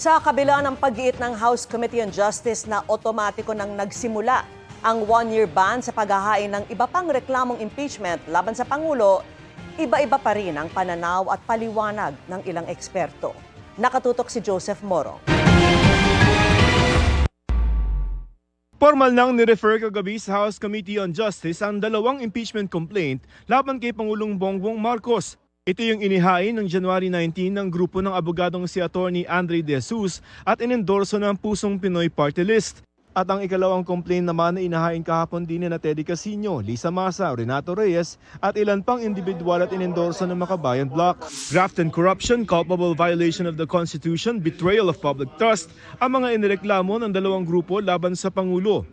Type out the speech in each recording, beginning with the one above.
Sa kabila ng pag-iit ng House Committee on Justice na otomatiko nang nagsimula ang one-year ban sa paghahain ng iba pang reklamong impeachment laban sa Pangulo, iba-iba pa rin ang pananaw at paliwanag ng ilang eksperto. Nakatutok si Joseph Morong. Formal nang nirefer kagabi sa House Committee on Justice ang dalawang impeachment complaint laban kay Pangulong Bongbong Marcos. Ito yung inihain ng January 19 ng grupo ng abogadong si Attorney Andre De Jesus at inendorso ng Pusong Pinoy Party List. At ang ikalawang complaint naman na inahain kahapon din na Teddy Casino, Lisa Masa, Renato Reyes at ilan pang individual at inendorso ng Makabayan Bloc. Graft and corruption, culpable violation of the Constitution, betrayal of public trust ang mga inireklamo ng dalawang grupo laban sa Pangulo.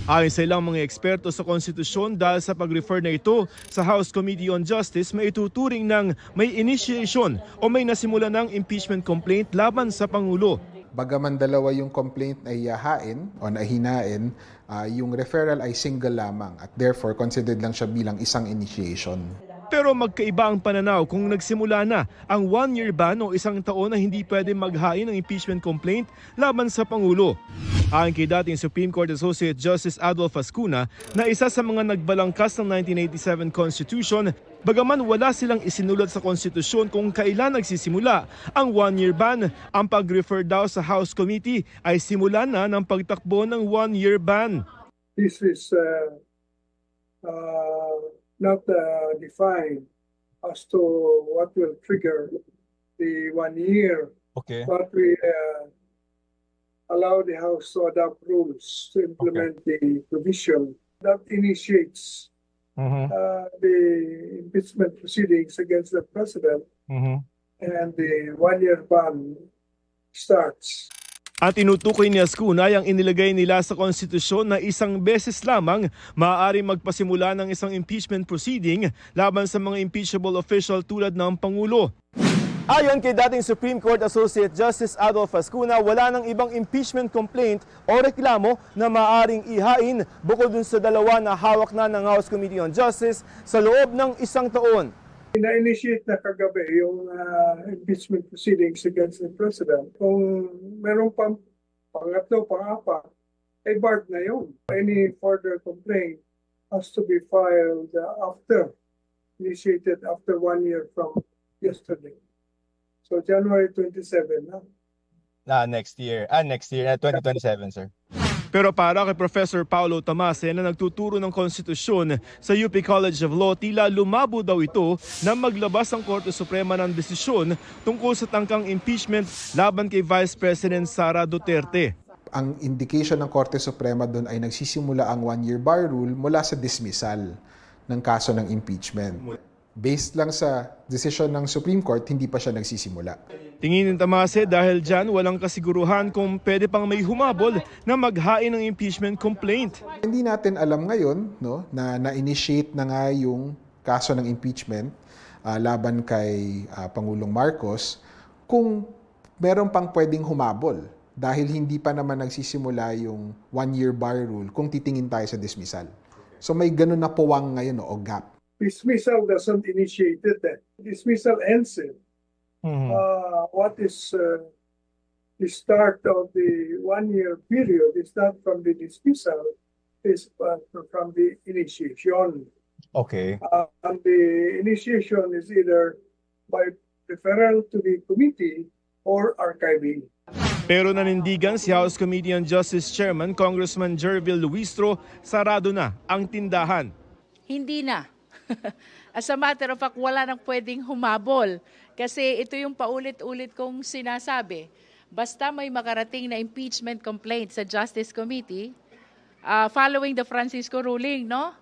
Ayon sa ilang mga eksperto sa konstitusyon, dahil sa pag-refer na ito sa House Committee on Justice, may ituturing ng may initiation o may nasimula ng impeachment complaint laban sa Pangulo. Bagaman dalawa yung complaint na iyahain o nahinain, yung referral ay single lamang at therefore considered lang siya bilang isang initiation. Pero magkaiba ang pananaw kung nagsimula na ang one-year ban o isang taon na hindi pwede maghain ng impeachment complaint laban sa Pangulo. Ayon kay dating Supreme Court Associate Justice Adolfo Ascuna na isa sa mga nagbalangkas ng 1987 Constitution, bagaman wala silang isinulat sa konstitusyon kung kailan nagsisimula ang one-year ban, ang pag-refer daw sa House Committee ay simula na ng pagtakbo ng one-year ban. This is not defined as to what will trigger the 1 year. Okay. But we allow the House to adopt rules to implement the provision that initiates the impeachment proceedings against the President, and the 1 year ban starts. At tinutukoy ni Ascuna ang inilagay nila sa konstitusyon na isang beses lamang maaari magpasimula ng isang impeachment proceeding laban sa mga impeachable official tulad ng Pangulo. Ayon kay dating Supreme Court Associate Justice Adolfo Ascuna, wala nang ibang impeachment complaint o reklamo na maaaring ihain bukod dun sa dalawa na hawak na ng House Committee on Justice sa loob ng isang taon. Na-initiate na kagabi yung impeachment proceedings against the President. Kung meron pang pangatlo, pang-apat, ay barred na yun. Any further complaint has to be filed initiated after 1 year from yesterday. So January 27 na. Next year, 2027, sir. Pero para kay Professor Paulo Tamase na nagtuturo ng konstitusyon sa UP College of Law, tila lumabo daw ito na maglabas ang Korte Suprema ng desisyon tungkol sa tangkang impeachment laban kay Vice President Sara Duterte. Ang indication ng Korte Suprema doon ay nagsisimula ang 1-year bar rule mula sa dismissal ng kaso ng impeachment. Based lang sa desisyon ng Supreme Court, hindi pa siya nagsisimula. Tingin ng Tamase dahil dyan walang kasiguruhan kung pwede pang may humabol na maghain ng impeachment complaint. Hindi natin alam ngayon na na-initiate na nga yung kaso ng impeachment laban kay Pangulong Marcos kung meron pang pwedeng humabol dahil hindi pa naman nagsisimula yung 1-year bar rule kung titingin tayo sa dismissal. So may ganun na puwang ngayon o gap. Dismissal doesn't initiate it. Dismissal ends it. What is the start of the 1 year period is not from the dismissal, is from the initiation. Okay. And the initiation is either by referral to the committee or archiving. Pero nanindigan si House Committee on Justice Chairman Congressman Jervil Luistro, sarado na ang tindahan. Hindi na. As a matter of fact, wala nang pwedeng humabol. Kasi ito yung paulit-ulit kong sinasabi. Basta may makarating na impeachment complaint sa Justice Committee, following the Francisco ruling, no?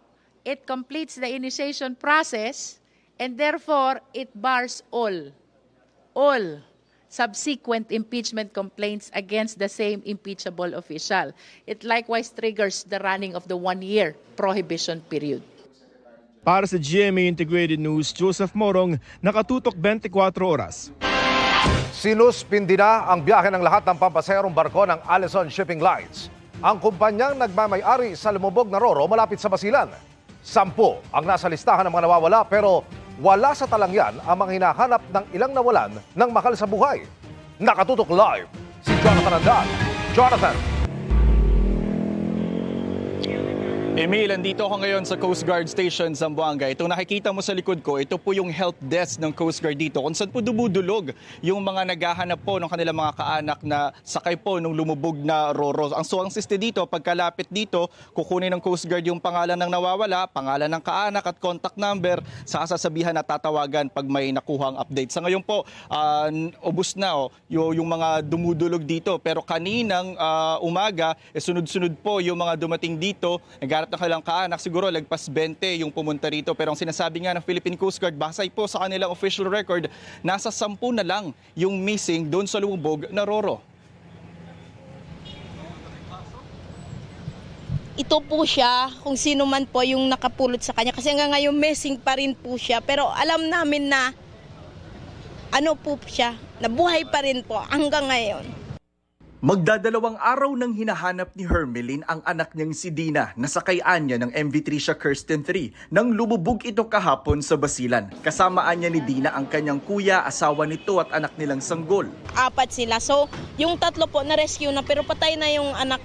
It completes the initiation process and therefore it bars all subsequent impeachment complaints against the same impeachable official. It likewise triggers the running of the 1 year prohibition period. Para sa GMA Integrated News, Joseph Morong, nakatutok 24 oras. Sinuspindi na ang biyahe ng lahat ng pampaserong barko ng Allison Shipping Lines. Ang kumpanyang nagmamay-ari sa lumubog na Roro malapit sa Basilan. 10 ang nasa listahan ng mga nawawala pero wala sa talangyan ang mga hinahanap ng ilang nawalan ng mahal sa buhay. Nakatutok live si Jonathan Andal. Jonathan! Emil, andito ako ngayon sa Coast Guard Station Zamboanga. Itong nakikita mo sa likod ko, ito po yung help desk ng Coast Guard dito kung saan po dumudulog yung mga naghahanap po ng kanilang mga kaanak na sakay po nung lumubog na Roro. Ang siste dito, pagkalapit dito, kukunin ng Coast Guard yung pangalan ng nawawala, pangalan ng kaanak at contact number sa sasabihan na tatawagan pag may nakuhang update. Sa ngayon po, ubos na yung mga dumudulog dito. Pero kaninang umaga, sunod-sunod po yung mga dumating dito, naghanap ng kailang kaanak, siguro lagpas 20 yung pumunta rito. Pero ang sinasabi nga ng Philippine Coast Guard, basay po sa kanilang official record, nasa 10 na lang yung missing doon sa lumubog na Roro. Ito po siya, kung sino man po yung nakapulot sa kanya. Kasi hanggang ngayon missing pa rin po siya. Pero alam namin na ano po siya, nabuhay pa rin po hanggang ngayon. Magdadalawang araw nang hinahanap ni Hermeline ang anak niyang si Dina na sakayan niya ng MV Tricia Kirsten 3 nang lumubog ito kahapon sa Basilan. Kasamaan niya ni Dina ang kanyang kuya, asawa nito at anak nilang sanggol. 4 sila. So, yung 3 po na-rescue na pero patay na yung anak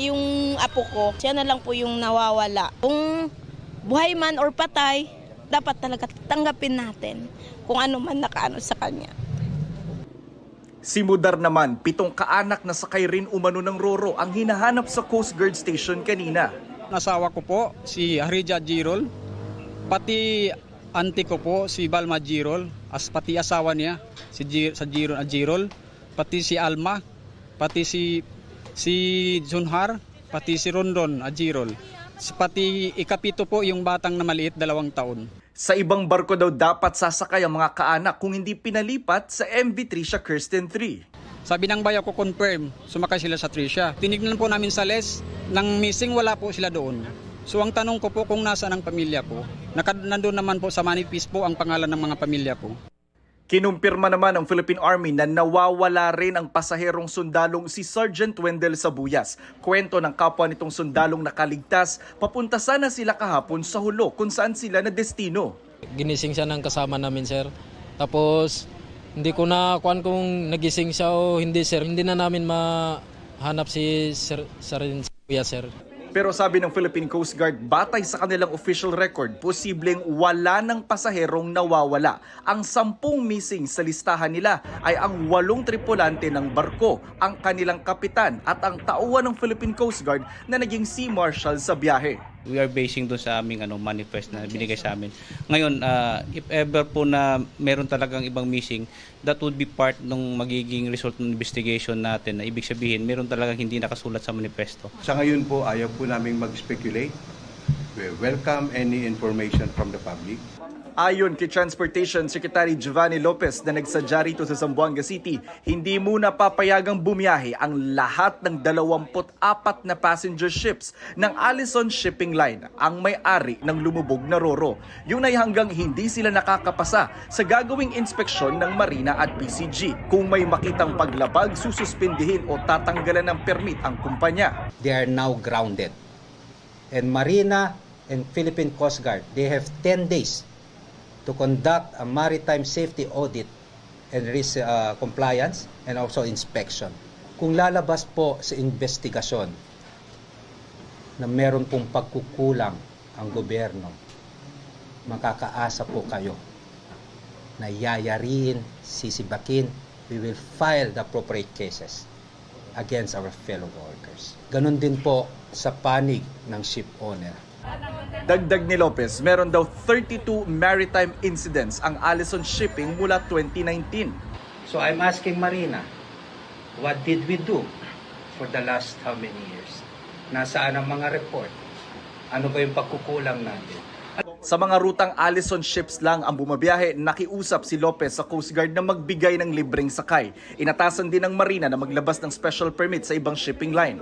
yung apo ko. Siya na lang po yung nawawala. Kung buhay man or patay, dapat talaga tanggapin natin kung ano man nakaano sa kanya. Si Mudar naman, 7 kaanak na sakay rin umano ng Roro ang hinahanap sa Coast Guard Station kanina. Asawa ko po, si Harija Girol, pati auntie ko po, si Balma Girol, pati asawa niya, si Girol, pati si Alma, pati si Junhar, pati si Rondon Girol, pati ikapito po yung batang na maliit, 2 taon. Sa ibang barko daw dapat sasakay ang mga kaanak kung hindi pinalipat sa MV Tricia Kirsten 3. Sabi ng bayaw ko confirm, sumakay sila sa Tricia. Tinignan po namin sa list, ng missing wala po sila doon. So ang tanong ko po kung nasaan ang pamilya po. Nandun naman po sa manifest po ang pangalan ng mga pamilya po. Kinumpirma naman ng Philippine Army na nawawala rin ang pasaherong sundalong si Sergeant Wendell Sabuyas. Kwento ng kapwa nitong sundalong nakaligtas, papunta sana sila kahapon sa Hulo kung saan sila na destino. Ginising siya ng kasama namin, sir. Tapos hindi ko na kuan kung nagising siya o hindi, sir. Hindi na namin mahanap si Sergeant Sabuyas, sir. Pero sabi ng Philippine Coast Guard, batay sa kanilang official record, posibleng wala ng pasaherong nawawala. Ang 10 missing sa listahan nila ay ang 8 tripulante ng barko, ang kanilang kapitan at ang tauhan ng Philippine Coast Guard na naging sea marshal sa biyahe. We are basing doon sa aming manifest na binigay sa amin. Ngayon, if ever po na meron talagang ibang missing, that would be part ng magiging result ng investigation natin. Na ibig sabihin, meron talagang hindi nakasulat sa manifesto. Sa ngayon po, ayaw po namin mag-speculate. We welcome any information from the public. Ayon kay Transportation Secretary Giovanni Lopez na nagsadya rito sa Zamboanga City, hindi muna papayagang bumiyahe ang lahat ng 24 na passenger ships ng Allison Shipping Line ang may-ari ng lumubog na Roro. Yun ay hanggang hindi sila nakakapasa sa gagawing inspeksyon ng Marina at PCG. Kung may makitang paglabag, sususpindihin o tatanggalan ng permit ang kumpanya. They are now grounded. And Marina and Philippine Coast Guard, they have 10 days to conduct a maritime safety audit and risk compliance and also inspection. Kung lalabas po sa investigasyon na meron pong pagkukulang ang gobyerno, makakaasa po kayo na yayariin, sisibakin, we will file the appropriate cases against our fellow workers. Ganon din po sa panig ng ship owner. Dagdag ni Lopez, meron daw 32 maritime incidents ang Allison Shipping mula 2019. So I'm asking Marina, what did we do for the last how many years? Nasaan ang mga report? Ano ba yung pagkukulang natin? Sa mga rutang Allison ships lang ang bumabiyahe, nakiusap si Lopez sa Coast Guard na magbigay ng libreng sakay. Inatasan din ng Marina na maglabas ng special permit sa ibang shipping line.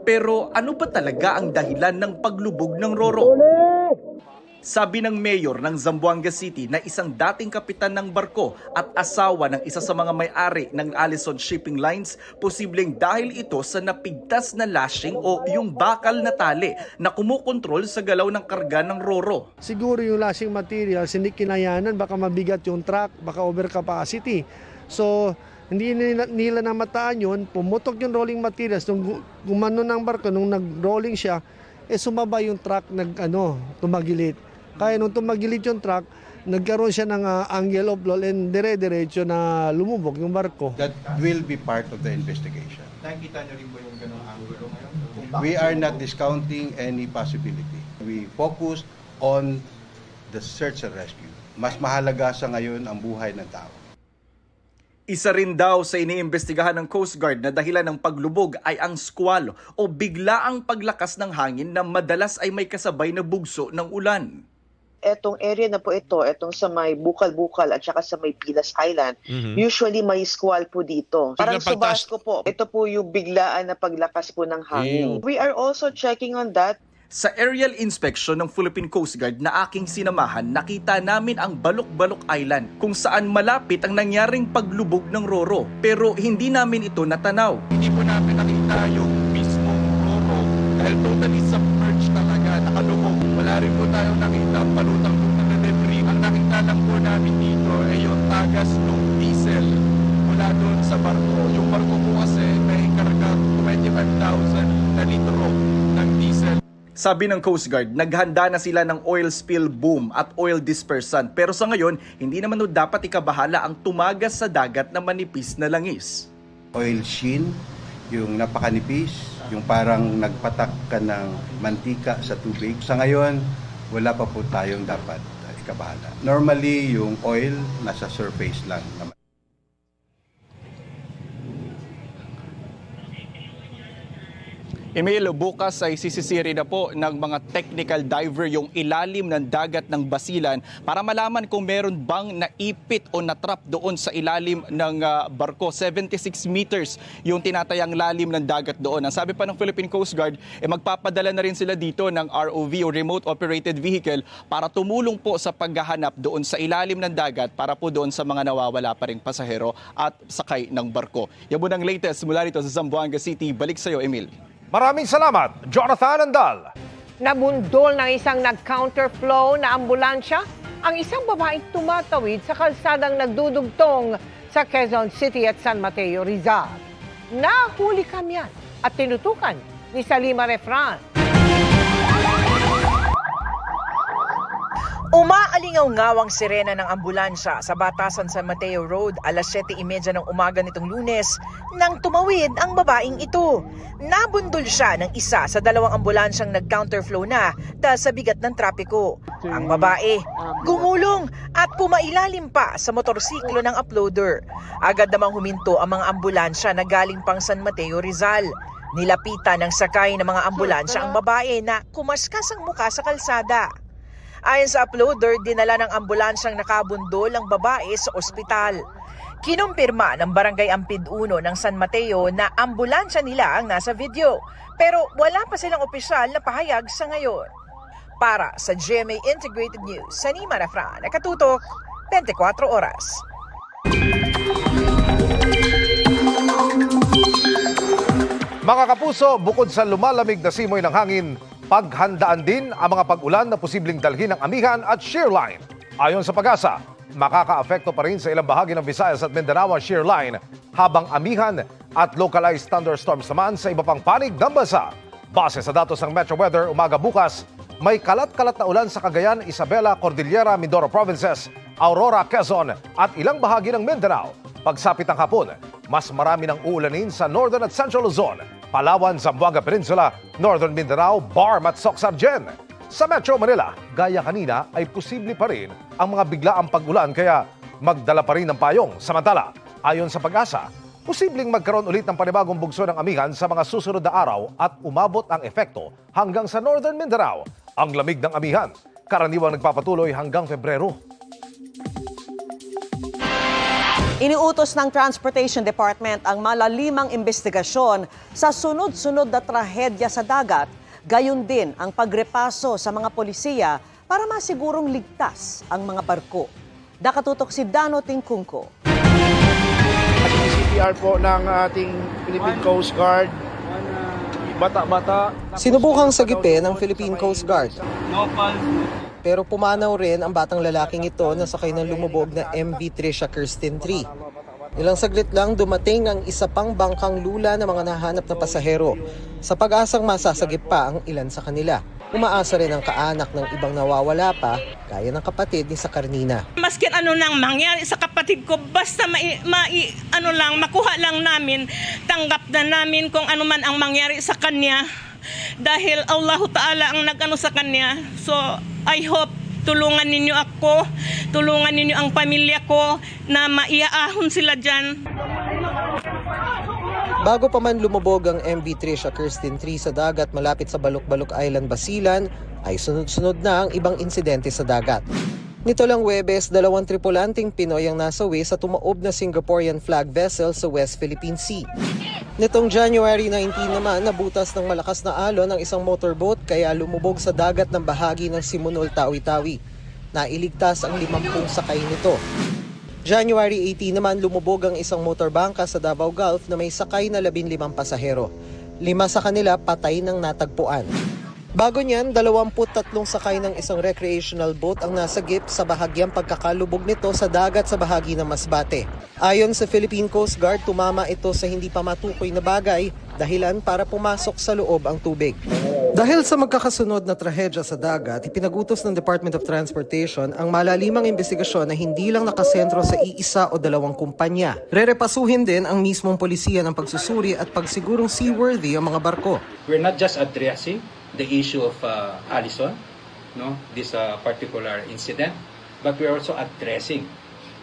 Pero ano ba talaga ang dahilan ng paglubog ng Roro? Sabi ng mayor ng Zamboanga City na isang dating kapitan ng barko at asawa ng isa sa mga may-ari ng Allison Shipping Lines, posibleng dahil ito sa napigtas na lashing o yung bakal na tali na kumukontrol sa galaw ng karga ng Roro. Siguro yung lashing materials hindi kinayanan, baka mabigat yung truck, baka overcapacity. So, hindi nila namataan yun, pumutok yung rolling materials, nung gumano ng barko, nung nag-rolling siya, sumaba yung truck, tumagilid. Kaya nung tumagilid yung truck, nagkaroon siya ng angle of roll and dire-diretso na lumubog yung barko. That will be part of the investigation. Nakikita niyo rin po yung ganong angulo ngayon? We are not discounting any possibility. We focus on the search and rescue. Mas mahalaga sa ngayon ang buhay ng tao. Isa rin daw sa iniimbestigahan ng Coast Guard na dahilan ng paglubog ay ang squall o biglaang paglakas ng hangin na madalas ay may kasabay na bugso ng ulan. Etong area na po ito, etong sa may Bukal-Bukal at saka sa may Pilas Island, usually may squall po dito. Parang Subasco po, ito po yung biglaan na paglakas po ng hangin. We are also checking on that. Sa aerial inspection ng Philippine Coast Guard na aking sinamahan, nakita namin ang Balok-Balok Island kung saan malapit ang nangyaring paglubog ng Roro. Pero hindi namin ito natanaw. Hindi po namin nakita yung mismong Roro dahil totally submerged talaga, nakalubog. Wala rin po tayong nakita palutang po ng debris. Ang nakita lang po namin dito ay yung tagas ng diesel mula doon sa barko. Yung barko po kasi may karga 25,000 na litro ng diesel. Sabi ng Coast Guard, naghanda na sila ng oil spill boom at oil dispersant. Pero sa ngayon, hindi naman dapat ikabahala ang tumagas sa dagat na manipis na langis. Oil sheen, yung napakanipis, yung parang nagpatak ka ng mantika sa tubig. Sa ngayon, wala pa po tayong dapat ikabahala. Normally, yung oil nasa surface lang naman. Emil, bukas ay sisisiri na po ng mga technical diver yung ilalim ng dagat ng Basilan para malaman kung meron bang naipit o natrap doon sa ilalim ng barko. 76 meters yung tinatayang lalim ng dagat doon. Ang sabi pa ng Philippine Coast Guard, magpapadala na rin sila dito ng ROV o Remote Operated Vehicle para tumulong po sa paghahanap doon sa ilalim ng dagat para po doon sa mga nawawala pa ring pasahero at sakay ng barko. Yan po ang latest mula rito sa Zamboanga City. Balik sa iyo, Emil. Maraming salamat, Jonathan Andal. Nabundol ng isang nag-counterflow na ambulansya ang isang babaeng tumatawid sa kalsadang nagdudugtong sa Quezon City at San Mateo, Rizal. Nahuli kamyan at tinutukan ni Salima Refran. Umaalingaw-ngawang sirena ng ambulansya sa Batasan San Mateo Road alas 7:30 ng umaga nitong Lunes nang tumawid ang babaeng ito. Nabundol siya ng isa sa dalawang ambulansyang nag-counterflow na dahil sa bigat ng trapiko. Ang babae, gumulong at pumailalim pa sa motorsiklo ng uploader. Agad namang huminto ang mga ambulansya na galing pang San Mateo, Rizal. Nilapitan ng sakay ng mga ambulansya ang babae na kumaskas ang muka sa kalsada. Ayon sa uploader, dinala ng ambulansyang nakabundol ang babae sa ospital. Kinumpirma ng Barangay Ampid 1 ng San Mateo na ambulansya nila ang nasa video. Pero wala pa silang opisyal na pahayag sa ngayon. Para sa GMA Integrated News, Salima Refran, nakatutok 24 oras. Mga kapuso, bukod sa lumalamig na simoy ng hangin, paghandaan din ang mga pag-ulan na posibleng dalhin ng amihan at shear line. Ayon sa Pag-asa, makaka-apekto pa rin sa ilang bahagi ng Visayas at Mindanao ang shear line, habang amihan at localized thunderstorms naman sa iba pang panig ng bansa. Base sa datos ng Metro Weather, umaga bukas, may kalat-kalat na ulan sa Cagayan, Isabela, Cordillera, Mindoro Provinces, Aurora, Quezon at ilang bahagi ng Mindanao. Pagsapit ng hapon, mas marami ng uulanin sa Northern at Central Luzon, Palawan, Zamboanga Peninsula, Northern Mindanao, Barm at Soc-Sargen. Sa Metro Manila, gaya kanina ay posible pa rin ang mga biglaang pag-ulan kaya magdala pa rin ng payong. Samantala, ayon sa Pag-asa, posibleng magkaroon ulit ng panibagong bugso ng amihan sa mga susunod na araw at umabot ang epekto hanggang sa Northern Mindanao. Ang lamig ng amihan, karaniwang nagpapatuloy hanggang Pebrero. Iniutos ng Transportation Department ang malalimang investigasyon sa sunod-sunod na trahedya sa dagat, gayon din ang pagrepaso sa mga polisiya para masigurong ligtas ang mga barko. Nakatutok si Dano Tingkungko. CPR po ng ating Philippine Coast Guard. Bata-bata. Sinubukang sagipin ng Philippine Coast Guard. Pero pumanaw rin ang batang lalaking ito na sakay ng lumubog na MV Tricia Kirsten 3. Ilang saglit lang dumating ang isa pang bangkang lula ng mga nahanap na pasahero. Sa pag-asang masasagip pa ang ilan sa kanila. Umaasa rin ang kaanak ng ibang nawawala pa, gaya ng kapatid ni Sakarnina. Maskin ano nang mangyari sa kapatid ko, basta makuha lang namin, tanggap na namin kung ano man ang mangyari sa kanya. Dahil Allahu Ta'ala ang nag-ano sa kanya. So, I hope tulungan ninyo ako, tulungan ninyo ang pamilya ko na maiaahon sila dyan. Bago pa man lumubog ang MV Trisha Kirsten 3 sa dagat malapit sa Balok-Balok Island, Basilan, ay sunod-sunod na ang ibang insidente sa dagat. Nito lang Huwebes, 2 tripulanting Pinoy ang nasawi sa tumaob na Singaporean flag vessel sa West Philippine Sea. Nitong January 19 naman, nabutas ng malakas na alon ang isang motorboat kaya lumubog sa dagat ng bahagi ng Simunol, Tawi-Tawi. Nailigtas ang 50 sakay nito. January 18 naman, lumubog ang isang motorbangka sa Davao Gulf na may sakay na 15 pasahero. 5 sa kanila patay ng natagpuan. Bago niyan, 23 sakay ng isang recreational boat ang nasagip sa bahagyang pagkakalubog nito sa dagat sa bahagi ng Masbate. Ayon sa Philippine Coast Guard, tumama ito sa hindi pa matukoy na bagay, dahilan para pumasok sa loob ang tubig. Dahil sa magkakasunod na trahedya sa dagat, ipinagutos ng Department of Transportation ang malalimang investigasyon na hindi lang nakasentro sa iisa o 2 kumpanya. Rerepasuhin din ang mismong polisiya ng pagsusuri at pagsigurong seaworthy ang mga barko. We're not just addressing the issue of Allison, this particular incident, but we're also addressing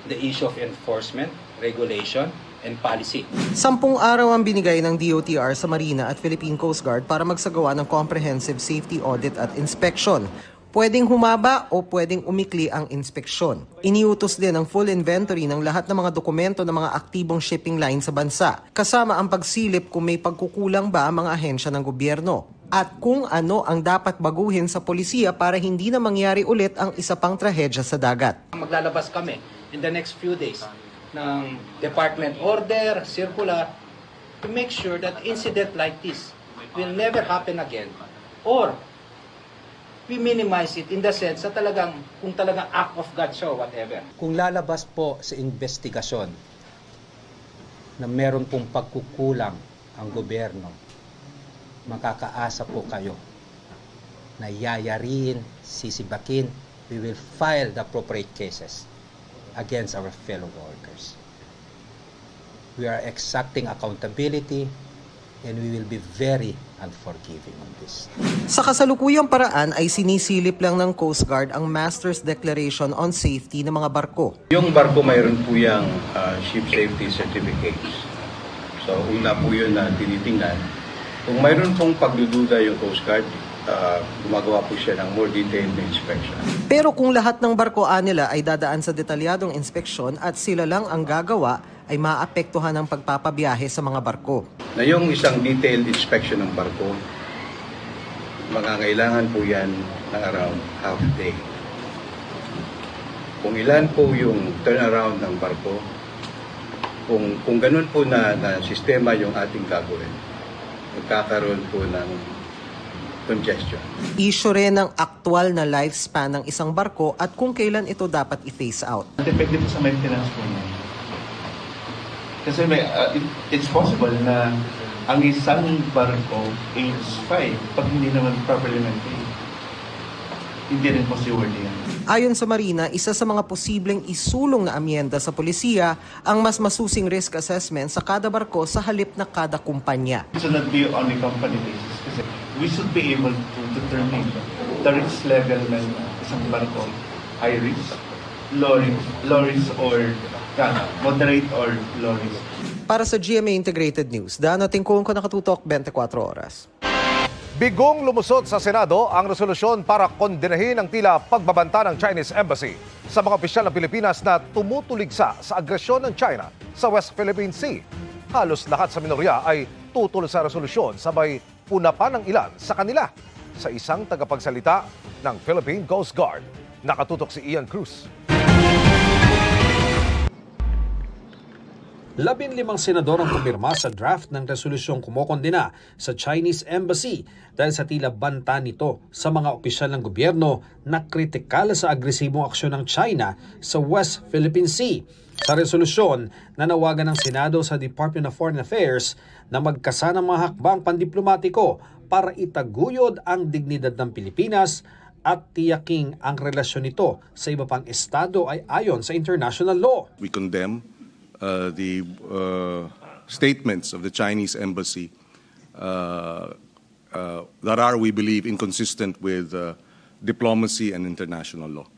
the issue of enforcement, regulation, and policy. 10 araw ang binigay ng DOTR sa Marina at Philippine Coast Guard para magsagawa ng comprehensive safety audit at inspection. Pwedeng humaba o pwedeng umikli ang inspeksyon. Iniutos din ang full inventory ng lahat ng mga dokumento ng mga aktibong shipping line sa bansa, kasama ang pagsilip kung may pagkukulang ba ang mga ahensya ng gobyerno at kung ano ang dapat baguhin sa polisiya para hindi na mangyari ulit ang isa pang trahedya sa dagat. Maglalabas kami in the next few days ng department order, circular, to make sure that incident like this will never happen again, or we minimize it in the sense na kung talagang act of God siya or whatever. Kung lalabas po sa investigasyon na meron pong pagkukulang ang gobyerno, makakaasa po kayo na yayariin, sisibakin, we will file the appropriate cases against our fellow workers. We are exacting accountability and we will be very unforgiving on this. Sa kasalukuyang paraan ay sinisilip lang ng Coast Guard ang Master's Declaration on Safety ng mga barko. Yung barko mayroon po yung ship safety certificates. So una po yun na tinitingnan. Kung mayroon pong pagdududa yung Coast Guard, gumagawa po siya ng more detailed inspection. Pero kung lahat ng barko nila ay dadaan sa detalyadong inspeksyon at sila lang ang gagawa, ay maapektuhan ang pagpapabiyahe sa mga barko. Na yung isang detailed inspection ng barko, makakailangan po yan ng around half day. Kung ilan po yung turnaround ng barko, kung ganun po na sistema yung ating gagawin, magkakaroon po ng congestion. Issue rin ang aktual na lifespan ng isang barko at kung kailan ito dapat i-phase out. Depende po sa maintenance po niya. Kasi it's possible na ang isang barko age 5 pag hindi naman properly maintained. Hindi rin po seaworthy yan. Ayon sa Marina, isa sa mga posibleng isulong na amyenda sa polisiya ang mas masusing risk assessment sa kada barko sa halip na kada kumpanya. It should not be on a company basis kasi we should be able to determine the risk level ng isang barko, high risk, low risk or moderate or low risk. Para sa GMA Integrated News, Dano Tingkong ko nakatutok 24 oras. Bigong lumusot sa Senado ang resolusyon para kondenahin ang tila pagbabanta ng Chinese Embassy sa mga opisyal ng Pilipinas na tumutuligsa sa agresyon ng China sa West Philippine Sea. Halos lahat sa minorya ay tutol sa resolusyon sabay puna pa ng ilan sa kanila. Sa isang tagapagsalita ng Philippine Coast Guard, nakatutok si Ian Cruz. 15 senador ang pumirma sa draft ng resolusyong kumokondena sa Chinese Embassy dahil sa tila banta nito sa mga opisyal ng gobyerno na kritikal sa agresibong aksyon ng China sa West Philippine Sea. Sa resolusyon, nanawagan ng Senado sa Department of Foreign Affairs na magkasa ng mga hakbang pandiplomatiko para itaguyod ang dignidad ng Pilipinas at tiyaking ang relasyon nito sa iba pang estado ay ayon sa international law. We condemn the statements of the Chinese embassy that are, we believe, inconsistent with diplomacy and international law.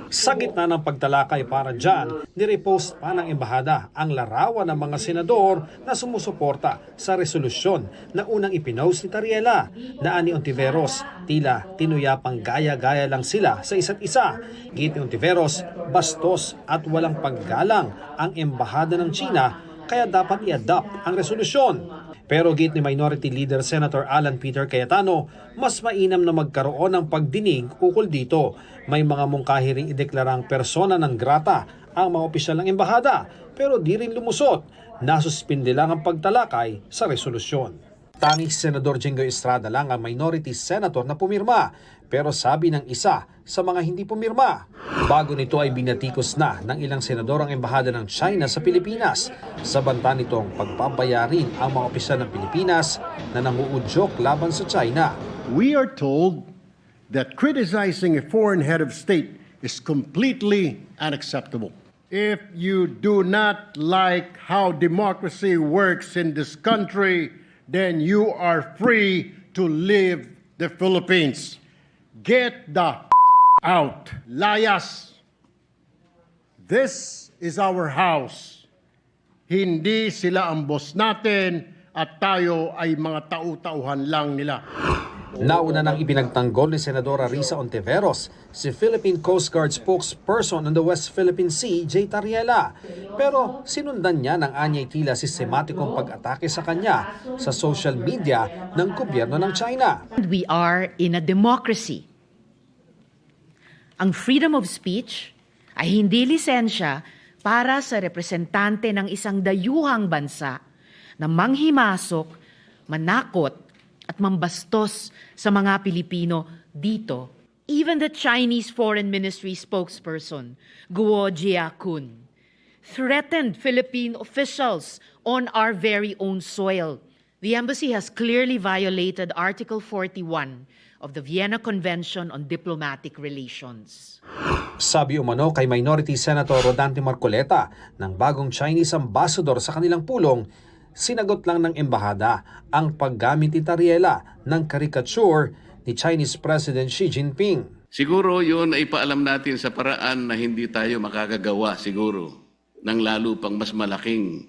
Sa gitna ng pagtalakay para dyan, nirepost pa ng embahada ang larawan ng mga senador na sumusuporta sa resolusyon na unang ipinost ni Tariela na ani Ontiveros, tila tinuyapang gaya-gaya lang sila sa isa't isa. Git ni Ontiveros, bastos at walang paggalang ang embahada ng China kaya dapat i-adopt ang resolusyon. Pero git ni Minority Leader Senator Alan Peter Cayetano, mas mainam na magkaroon ng pagdinig ukol dito. May mga mungkahi ring ideklarang persona non grata ang mga opisyal ng embahada, pero di rin lumusot. Nasuspinde lang ang pagtalakay sa resolusyon. Tanging si Senador Jinggoy Estrada lang ang minority senator na pumirma, pero sabi ng isa sa mga hindi pumirma. Bago nito ay binatikos na ng ilang senador ang embahada ng China sa Pilipinas sa banta nitong pagpapayarin ang mga opisyal ng Pilipinas na nanguudyok laban sa China. We are told that criticizing a foreign head of state is completely unacceptable. If you do not like how democracy works in this country, then you are free to leave the Philippines. Get the out. Layas. This is our house. Hindi sila ang boss natin at tayo ay mga tau-tauhan lang nila. Nauna nang ipinagtanggol ni Senadora Risa Ontiveros si Philippine Coast Guard spokesperson on the West Philippine Sea, J. Tariela. Pero sinundan niya ng anyay tila sistematikong pag-atake sa kanya sa social media ng gobyerno ng China. We are in a democracy. Ang freedom of speech ay hindi lisensya para sa representante ng isang dayuhang bansa na manghimasok, manakot, at mambastos sa mga Pilipino dito. Even the Chinese Foreign Ministry spokesperson, Guo Jiakun, threatened Philippine officials on our very own soil. The embassy has clearly violated Article 41 of the Vienna Convention on Diplomatic Relations. Sabi umano kay Minority Senator Rodante Marcoleta ng bagong Chinese ambassador sa kanilang pulong, sinagot lang ng embahada ang paggamit ni Tariela ng caricature ni Chinese President Xi Jinping. Siguro yun ay paalam natin sa paraan na hindi tayo makakagawa siguro ng lalo pang mas malaking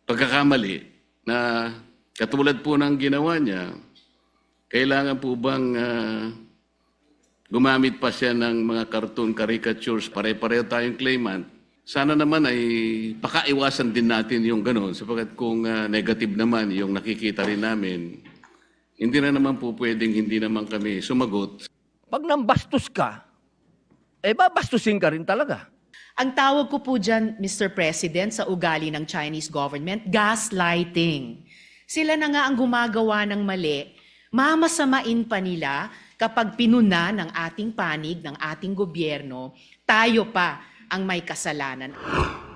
pagkakamali na katulad po ng ginawa niya. Kailangan po bang gumamit pa siya ng mga cartoon caricatures, pare-pareho tayong claimant? Sana naman ay pakaiwasan din natin yung gano'n sapagkat kung negative naman yung nakikita rin namin, hindi na naman po pwedeng hindi naman kami sumagot. Pag nambastos ka, babastusin ka rin talaga. Ang tawag ko po dyan, Mr. President, sa ugali ng Chinese government, gaslighting. Sila na nga ang gumagawa ng mali, mamasamain pa nila kapag pinuna ng ating panig, ng ating gobyerno, tayo pa ang may kasalanan.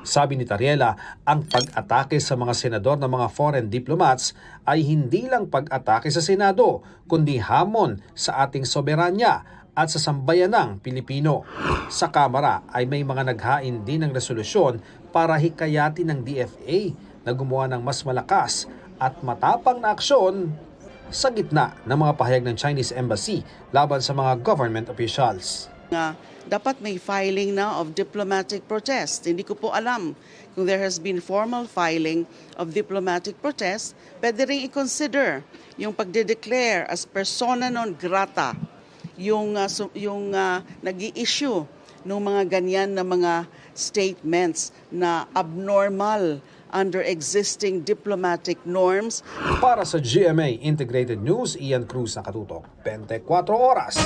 Sabi ni Tariela, ang pag-atake sa mga senador ng mga foreign diplomats ay hindi lang pag-atake sa Senado, kundi hamon sa ating soberanya at sa sambayanang Pilipino. Sa Kamara ay may mga naghain din ng resolusyon para hikayatin ng DFA na gumawa ng mas malakas at matapang na aksyon sa gitna ng mga pahayag ng Chinese Embassy laban sa mga government officials. Dapat may filing na of diplomatic protest. Hindi ko po alam kung there has been formal filing of diplomatic protest. Pwede rin i-consider yung pagde-declare as persona non grata yung nag-i-issue ng mga ganyan na mga statements na abnormal under existing diplomatic norms. Para sa GMA Integrated News, Ian Cruz nakatutok, 24 oras.